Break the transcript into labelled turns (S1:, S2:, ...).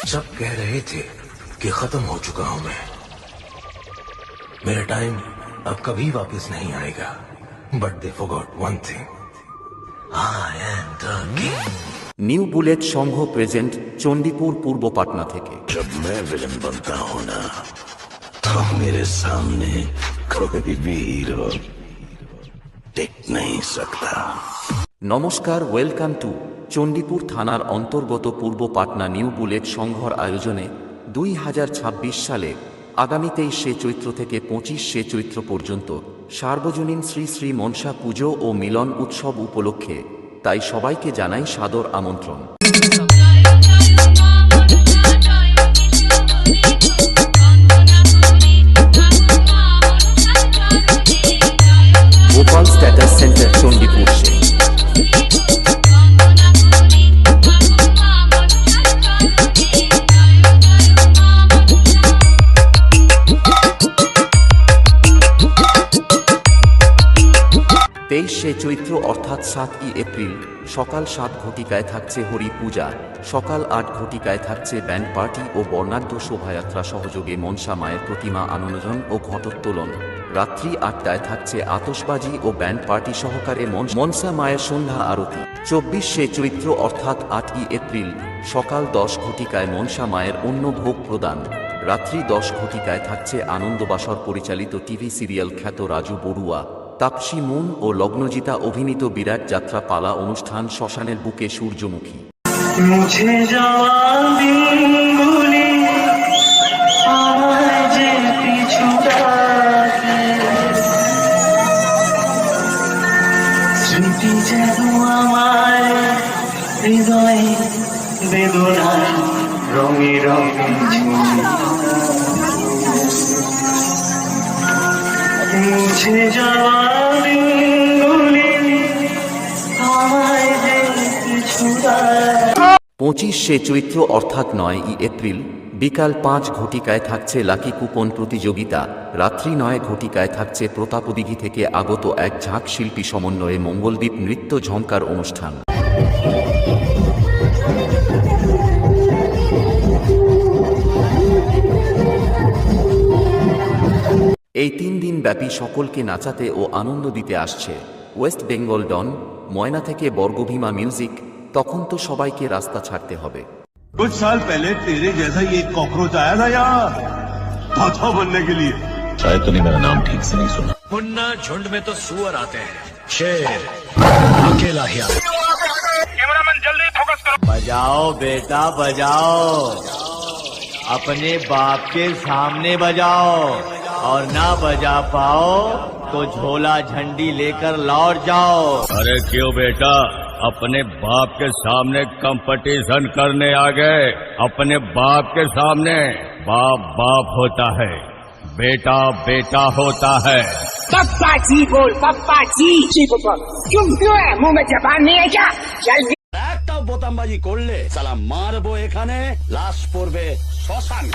S1: सब कह रहे थे कि खत्म हो चुका हूं मैं, मेरा टाइम अब कभी वापस नहीं आएगा। But they forgot one thing, I am the king.
S2: New bullet Sangha present Chandipur Purba Patna থেকে।
S1: जब मैं विलन बनता हूं ना, तो मेरे सामने कोई भी हीरो टिक नहीं सकता।
S2: নমস্কার, ওয়েলকাম টু চণ্ডীপুর থানার অন্তর্গত পূর্ব পাটনা নিউ বুলেট সংঘর আয়োজনে 2026 সালে আগামী 23শে চৈত্র থেকে 25শে চৈত্র পর্যন্ত সার্বজনীন শ্রী শ্রী মনসা পুজো ও মিলন উৎসব উপলক্ষে তাই সবাইকে জানাই সাদর আমন্ত্রণ। গোপাল স্ট্যাটাস সেন্টার চণ্ডীপুর সে 23শে চৈত্র অর্থাৎ 7ই এপ্রিল সকাল 7 ঘটিকায় থাকছে হরি পূজা, সকাল 8 ঘটিকায় থাকছে ব্যান্ড পার্টি ও বর্ণাঢ্য শোভাযাত্রা সহযোগে মনসা মায়ের প্রতিমা আনন্দন ও ঘটোত্তোলন। রাত্রি 8টায় থাকছে আতশবাজি ও ব্যান্ড পার্টি সহকারে মনসা মায়ের সন্ধ্যা আরতি। 24শে চৈত্র অর্থাৎ 8ই এপ্রিল সকাল 10 ঘটিকায় মনসা মায়ের অন্ন ভোগ প্রদান। রাত্রি 10 ঘটিকায় থাকছে আনন্দবাসর পরিচালিত টিভি সিরিয়াল খ্যাত রাজু বড়ুয়া, তাপসী মুন ও লগ্নজিতা অভিনীত বিরাট যাত্রা পালা অনুষ্ঠান শ্মশানের বুকে সূর্যমুখী।
S3: মুছে যাওয়া দিনগুলি আমায় যে পিছু ডাকে, স্মৃতি যেন আমার হৃদয়ে বেদনার রঙে রঙে মুছে যাওয়া দিনগুলি আমায় যে পিছু ডাকে।
S2: 25শে চৈত্র অর্থাৎ 9ই এপ্রিল বিকাল 5 ঘটিকায় থাকছে লাকি কুপন প্রতিযোগিতা। রাত্রি 9 ঘটিকায় থাকছে প্রতাপদিঘি থেকে আগত এক ঝাঁক শিল্পী সমন্বয়ে মঙ্গলদ্বীপ নৃত্য ঝঙ্কার অনুষ্ঠান। এই 3 দিন ব্যাপী সকলকে নাচাতে ও আনন্দ দিতে আসছে ওয়েস্ট বেঙ্গল ডন, ময়না থেকে বর্গভীমা মিউজিক। তখন তো সবাইকে রাস্তা ছাড়তে হবে।
S4: कुछ साल पहले तेरे जैसा ये कॉकरोच आया था यहाँ था बनने के लिए।
S1: शायद तूने मेरा नाम ठीक से नहीं सुना।
S5: मुन्ना, झुंड में तो सुअर आते हैं, शेर अकेला ही आता है। कैमरामैन जल्दी फोकस करो।
S6: बजाओ बेटा बजाओ, अपने बाप के सामने बजाओ, और ना बजा पाओ तो झोला झंडी लेकर लौट जाओ।
S7: अरे क्यों बेटा, अपने बाप के सामने कंपटीशन करने आ गए? अपने बाप के सामने बाप बाप होता है, बेटा बेटा होता है।
S8: पप्पा जी बोल, पप्पा जी। क्यों है, मुंह में जबान नहीं है क्या? जल्दी।
S5: একটা বোতামবাজি করলে সালা মারবো এখানে, লাশ পড়বে শ্মশানে।